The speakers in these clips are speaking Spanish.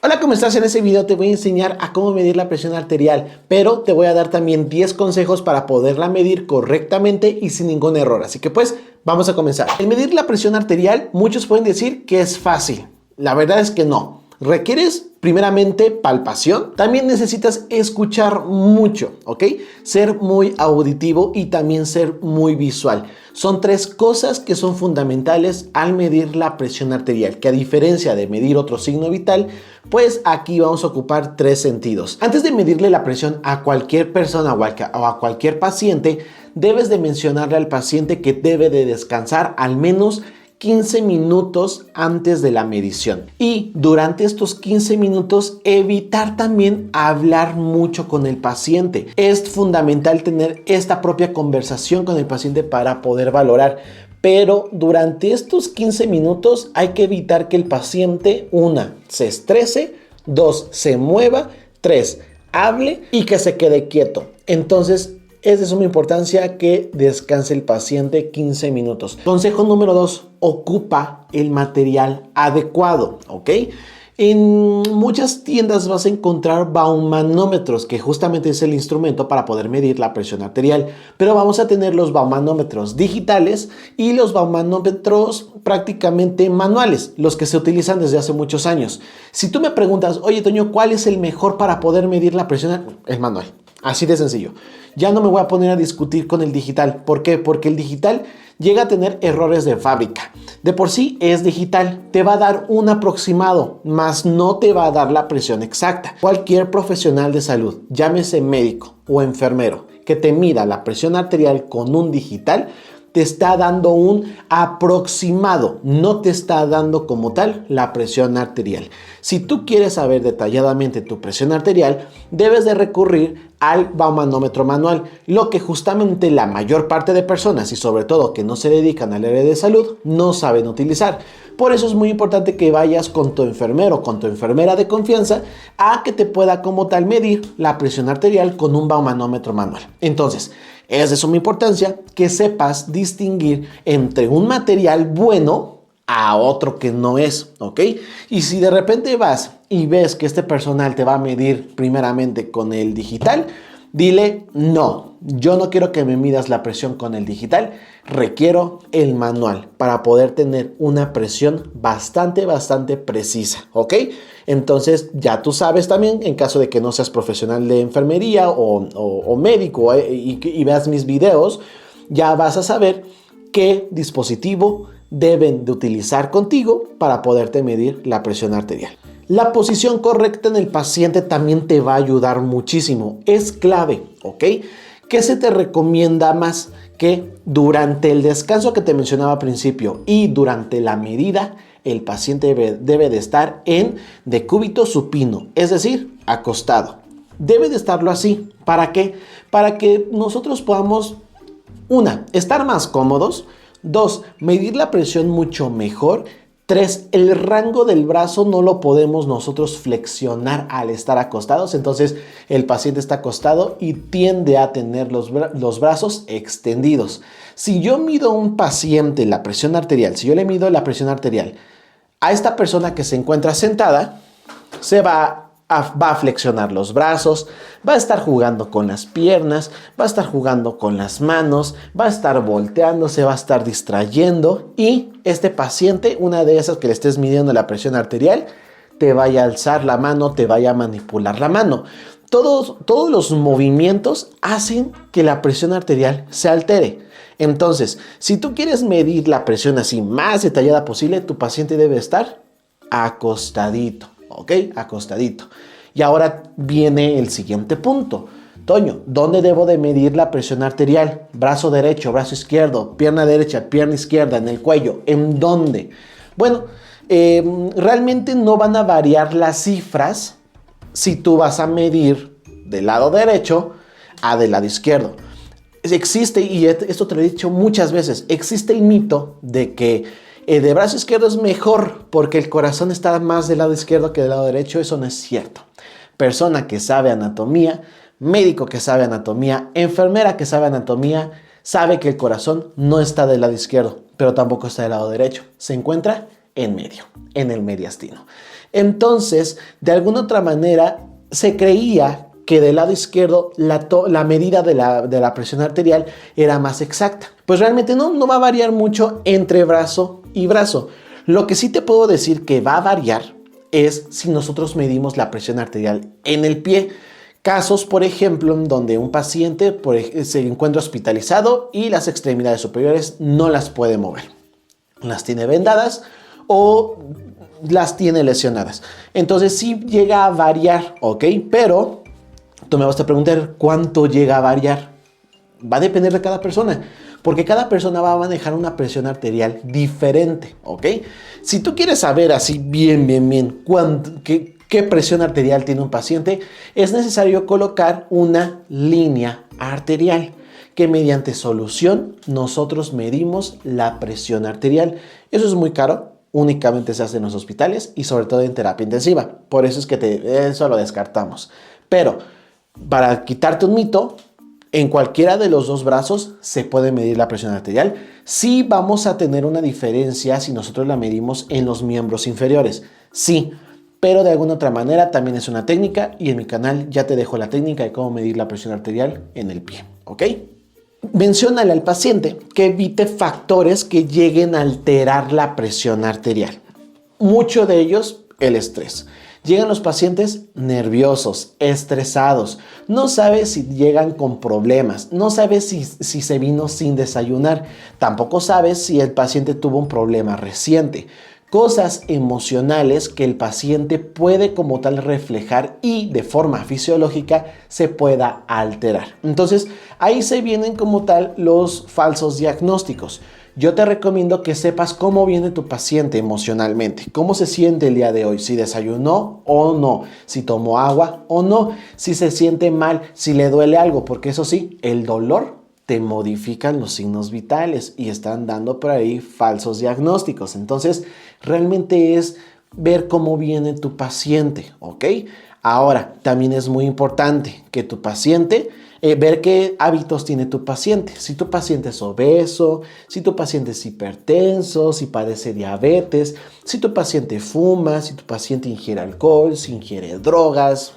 Hola, ¿cómo estás? En este video te voy a enseñar a cómo medir la presión arterial, pero te voy a dar también 10 consejos para poderla medir correctamente y sin ningún error. Así que pues, vamos a comenzar. El medir la presión arterial, muchos pueden decir que es fácil. La verdad es que no. Requieres primeramente palpación, también necesitas escuchar mucho, ¿ok? Ser muy auditivo y también ser muy visual. Son tres cosas que son fundamentales al medir la presión arterial, que a diferencia de medir otro signo vital, pues aquí vamos a ocupar tres sentidos. Antes de medirle la presión a cualquier persona o a cualquier paciente, debes de mencionarle al paciente que debe de descansar al menos 15 minutos antes de la medición, y durante estos 15 minutos evitar también hablar mucho con el paciente. Es fundamental tener esta propia conversación con el paciente para poder valorar, pero durante estos 15 minutos hay que evitar que el paciente, 1, se estrese, 2, se mueva, 3, hable y que se quede quieto. Entonces es de suma importancia que descanse el paciente 15 minutos. Consejo número 2, ocupa el material adecuado, ¿ok? En muchas tiendas vas a encontrar baumanómetros, que justamente es el instrumento para poder medir la presión arterial, pero vamos a tener los baumanómetros digitales y los baumanómetros prácticamente manuales, los que se utilizan desde hace muchos años. Si tú me preguntas, oye Toño, ¿cuál es el mejor para poder medir la presión? El manual. Así de sencillo. Ya no me voy a poner a discutir con el digital. ¿Por qué? Porque el digital llega a tener errores de fábrica. De por sí es digital. Te va a dar un aproximado, mas no te va a dar la presión exacta. Cualquier profesional de salud, llámese médico o enfermero, que te mida la presión arterial con un digital, te está dando un aproximado, no te está dando como tal la presión arterial. Si tú quieres saber detalladamente tu presión arterial, debes de recurrir al baumanómetro manual, lo que justamente la mayor parte de personas, y sobre todo que no se dedican al área de salud, no saben utilizar. Por eso es muy importante que vayas con tu enfermero, con tu enfermera de confianza, a que te pueda como tal medir la presión arterial con un baumanómetro manual. Entonces, es de suma importancia que sepas distinguir entre un material bueno a otro que no es, ¿ok? Y si de repente vas y ves que este personal te va a medir primeramente con el digital, dile, no, yo no quiero que me midas la presión con el digital, requiero el manual para poder tener una presión bastante precisa, ¿ok? Entonces ya tú sabes también, en caso de que no seas profesional de enfermería o médico y veas mis videos, ya vas a saber qué dispositivo deben de utilizar contigo para poderte medir la presión arterial. La posición correcta en el paciente también te va a ayudar muchísimo. Es clave, ¿ok? ¿Qué se te recomienda más? Que durante el descanso que te mencionaba al principio y durante la medida, el paciente debe de estar en decúbito supino, es decir, acostado. Debe de estarlo así. ¿Para qué? Para que nosotros podamos, 1, estar más cómodos. 2, medir la presión mucho mejor. 3, el rango del brazo no lo podemos nosotros flexionar al estar acostados. Entonces el paciente está acostado y tiende a tener los brazos extendidos. Si yo mido a un paciente la presión arterial, si yo le mido la presión arterial a esta persona que se encuentra sentada, se va a flexionar los brazos, va a estar jugando con las piernas, va a estar jugando con las manos, va a estar volteándose, va a estar distrayendo, y este paciente, una de esas que le estés midiendo la presión arterial, te vaya a alzar la mano, te vaya a manipular la mano. Todos los movimientos hacen que la presión arterial se altere. Entonces, si tú quieres medir la presión así más detallada posible, tu paciente debe estar acostadito. ¿Ok? Acostadito. Y ahora viene el siguiente punto. Toño, ¿dónde debo de medir la presión arterial? Brazo derecho, brazo izquierdo, pierna derecha, pierna izquierda, en el cuello. ¿En dónde? Bueno, realmente no van a variar las cifras si tú vas a medir del lado derecho a del lado izquierdo. Existe, y esto te lo he dicho muchas veces, existe el mito de que de brazo izquierdo es mejor porque el corazón está más del lado izquierdo que del lado derecho. Eso no es cierto. Persona que sabe anatomía, médico que sabe anatomía, enfermera que sabe anatomía, sabe que el corazón no está del lado izquierdo, pero tampoco está del lado derecho. Se encuentra en medio, en el mediastino. Entonces, de alguna otra manera, se creía que del lado izquierdo la medida de la presión arterial era más exacta. Pues realmente no va a variar mucho entre brazo y brazo. Lo que sí te puedo decir que va a variar es si nosotros medimos la presión arterial en el pie. Casos, por ejemplo, donde un paciente se encuentra hospitalizado y las extremidades superiores no las puede mover. Las tiene vendadas o las tiene lesionadas. Entonces sí llega a variar, ¿ok? Pero tú me vas a preguntar, ¿cuánto llega a variar? Va a depender de cada persona, porque cada persona va a manejar una presión arterial diferente, ¿ok? Si tú quieres saber así bien, qué presión arterial tiene un paciente, es necesario colocar una línea arterial, que mediante solución nosotros medimos la presión arterial. Eso es muy caro. Únicamente se hace en los hospitales y sobre todo en terapia intensiva. Por eso es que eso lo descartamos. Pero para quitarte un mito, en cualquiera de los dos brazos se puede medir la presión arterial. Sí vamos a tener una diferencia si nosotros la medimos en los miembros inferiores. Sí, pero de alguna otra manera también es una técnica y en mi canal ya te dejo la técnica de cómo medir la presión arterial en el pie. ¿Ok? Menciónale al paciente que evite factores que lleguen a alterar la presión arterial. Mucho de ellos, el estrés. Llegan los pacientes nerviosos, estresados, no sabe si llegan con problemas, no sabe si se vino sin desayunar, tampoco sabe si el paciente tuvo un problema reciente. Cosas emocionales que el paciente puede como tal reflejar y de forma fisiológica se pueda alterar. Entonces ahí se vienen como tal los falsos diagnósticos. Yo te recomiendo que sepas cómo viene tu paciente emocionalmente, cómo se siente el día de hoy, si desayunó o no, si tomó agua o no, si se siente mal, si le duele algo, porque eso sí, el dolor te modifican los signos vitales y están dando por ahí falsos diagnósticos. Entonces, realmente es ver cómo viene tu paciente, ¿ok? Ahora, también es muy importante que tu paciente, ver qué hábitos tiene tu paciente. Si tu paciente es obeso, si tu paciente es hipertenso, si padece diabetes, si tu paciente fuma, si tu paciente ingiere alcohol, si ingiere drogas,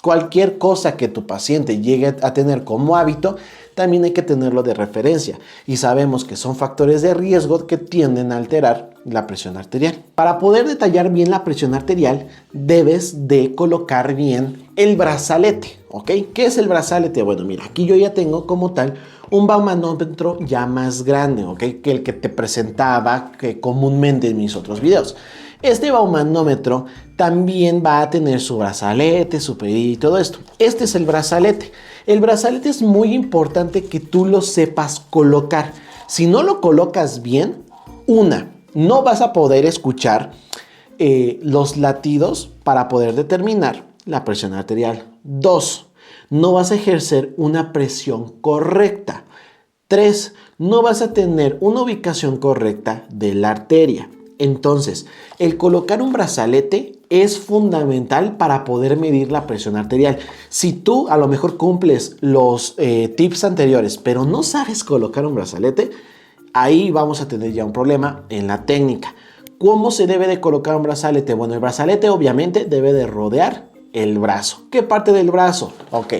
cualquier cosa que tu paciente llegue a tener como hábito, también hay que tenerlo de referencia y sabemos que son factores de riesgo que tienden a alterar la presión arterial. Para poder detallar bien la presión arterial, debes de colocar bien el brazalete, ¿ok? ¿Qué es el brazalete? Bueno, mira, aquí yo ya tengo como tal un baumanómetro ya más grande, ¿ok? Que el que te presentaba comúnmente en mis otros videos. Este baumanómetro también va a tener su brazalete, su pedí y todo esto. Este es el brazalete. El brazalete es muy importante que tú lo sepas colocar. Si no lo colocas bien, no vas a poder escuchar los latidos para poder determinar la presión arterial. 2, no vas a ejercer una presión correcta. 3, no vas a tener una ubicación correcta de la arteria. Entonces, el colocar un brazalete es fundamental para poder medir la presión arterial. Si tú a lo mejor cumples los tips anteriores, pero no sabes colocar un brazalete, ahí vamos a tener ya un problema en la técnica. ¿Cómo se debe de colocar un brazalete? Bueno, el brazalete obviamente debe de rodear el brazo. ¿Qué parte del brazo? Ok.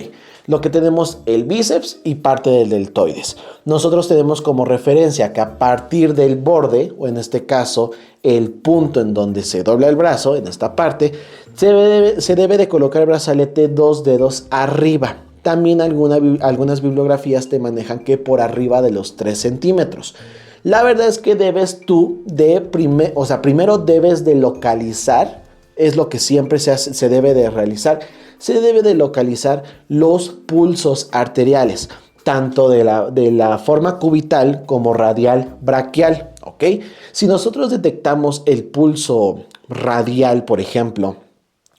Lo que tenemos el bíceps y parte del deltoides. Nosotros tenemos como referencia que a partir del borde, o en este caso el punto en donde se dobla el brazo, en esta parte, se debe de colocar el brazalete 2 dedos arriba. También algunas bibliografías te manejan que por arriba de los 3 centímetros. La verdad es que debes tú primero debes de localizar, es lo que siempre se debe de realizar. Se debe de localizar los pulsos arteriales, tanto de la forma cubital como radial braquial, ¿ok? Si nosotros detectamos el pulso radial, por ejemplo,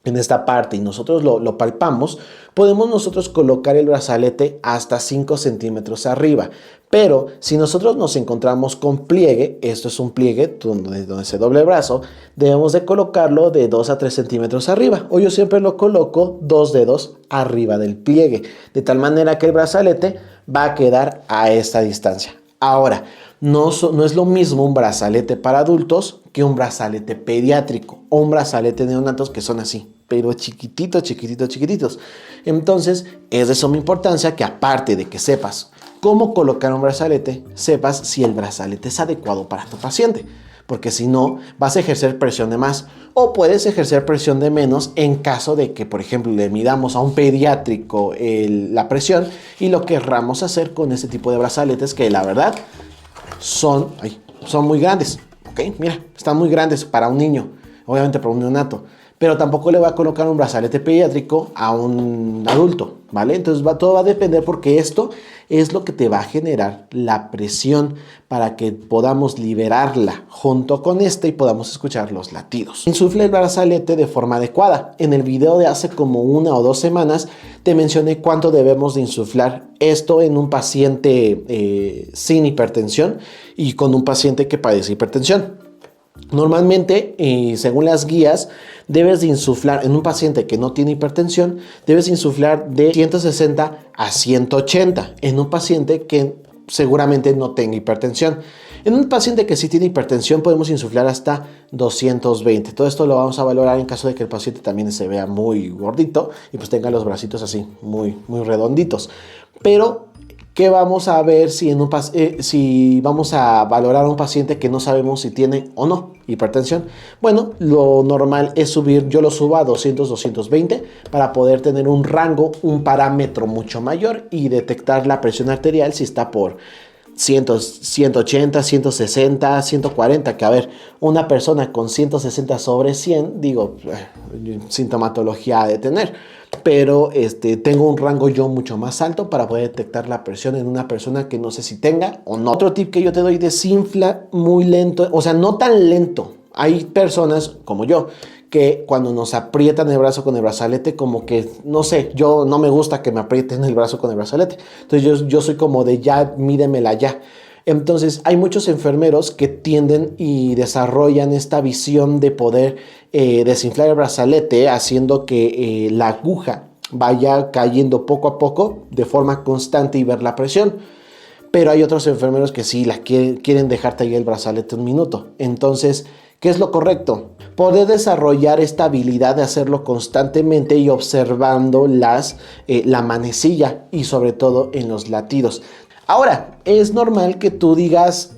en esta parte y nosotros lo palpamos, podemos nosotros colocar el brazalete hasta 5 centímetros arriba. Pero si nosotros nos encontramos con pliegue, esto es un pliegue donde se dobla el brazo, debemos de colocarlo de 2 a 3 centímetros arriba. O yo siempre lo coloco 2 dedos arriba del pliegue, de tal manera que el brazalete va a quedar a esta distancia. Ahora, no es lo mismo un brazalete para adultos que un brazalete pediátrico o un brazalete neonatos, que son así, pero chiquititos, chiquititos, chiquititos. Entonces, es de suma importancia que, aparte de que sepas cómo colocar un brazalete, sepas si el brazalete es adecuado para tu paciente. Porque si no, vas a ejercer presión de más o puedes ejercer presión de menos en caso de que, por ejemplo, le midamos a un pediátrico la presión y lo querramos hacer con este tipo de brazaletes que la verdad son muy grandes. ¿Ok? Mira, están muy grandes para un niño, obviamente para un neonato. Pero tampoco le voy a colocar un brazalete pediátrico a un adulto, ¿vale? Entonces todo va a depender, porque esto es lo que te va a generar la presión para que podamos liberarla junto con y podamos escuchar los latidos. Insufla el brazalete de forma adecuada. En el video de hace como 1 o 2 semanas te mencioné cuánto debemos de insuflar esto en un paciente sin hipertensión y con un paciente que padece hipertensión. Normalmente, según las guías, debes de insuflar en un paciente que no tiene hipertensión, debes insuflar de 160 a 180 en un paciente que seguramente no tenga hipertensión. En un paciente que sí tiene hipertensión podemos insuflar hasta 220. Todo esto lo vamos a valorar en caso de que el paciente también se vea muy gordito y pues tenga los bracitos así, muy redonditos. Pero ¿qué vamos a ver si vamos a valorar a un paciente que no sabemos si tiene o no hipertensión? Bueno, lo normal es subir, yo lo subo a 200, 220 para poder tener un rango, un parámetro mucho mayor y detectar la presión arterial si está por 180, 160, 140, que a ver, una persona con 160 sobre 100, digo, sintomatología de tener, pero tengo un rango yo mucho más alto para poder detectar la presión en una persona que no sé si tenga o no. Otro tip que yo te doy: desinfla muy lento, o sea, no tan lento. Hay personas como yo que cuando nos aprietan el brazo con el brazalete, como que, no sé, yo no me gusta que me aprieten el brazo con el brazalete. Entonces yo soy como de ya, mídemela ya. Entonces hay muchos enfermeros que tienden y desarrollan esta visión de poder desinflar el brazalete, haciendo que la aguja vaya cayendo poco a poco de forma constante y ver la presión. Pero hay otros enfermeros que sí quieren dejarte ahí el brazalete un minuto. Entonces, ¿qué es lo correcto? Poder desarrollar esta habilidad de hacerlo constantemente y observando la manecilla y sobre todo en los latidos. Ahora, es normal que tú digas,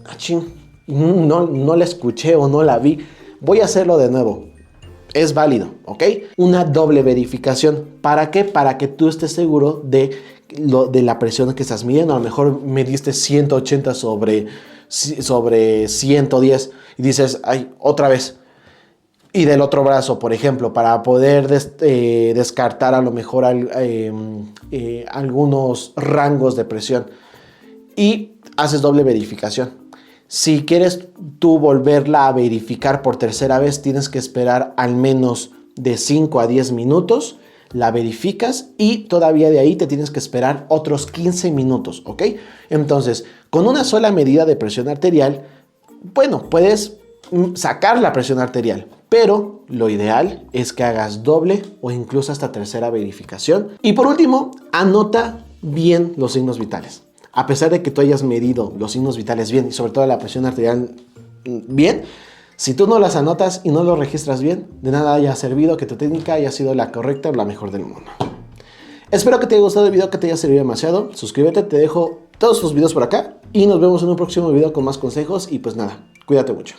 no la escuché o no la vi, voy a hacerlo de nuevo. Es válido, ¿ok? Una doble verificación. ¿Para qué? Para que tú estés seguro de la presión que estás midiendo. A lo mejor mediste 180 sobre 110 y dices, ay, otra vez. Y del otro brazo, por ejemplo, para poder descartar a lo mejor algunos rangos de presión. Y haces doble verificación. Si quieres tú volverla a verificar por tercera vez, tienes que esperar al menos de 5 a 10 minutos. La verificas y todavía de ahí te tienes que esperar otros 15 minutos, ¿ok? Entonces, con una sola medida de presión arterial, bueno, puedes sacar la presión arterial, pero lo ideal es que hagas doble o incluso hasta tercera verificación. Y por último, anota bien los signos vitales. A pesar de que tú hayas medido los signos vitales bien y sobre todo la presión arterial bien, si tú no las anotas y no lo registras bien, de nada haya servido que tu técnica haya sido la correcta o la mejor del mundo. Espero que te haya gustado el video, que te haya servido demasiado. Suscríbete, te dejo todos los videos por acá y nos vemos en un próximo video con más consejos. Y pues nada, cuídate mucho.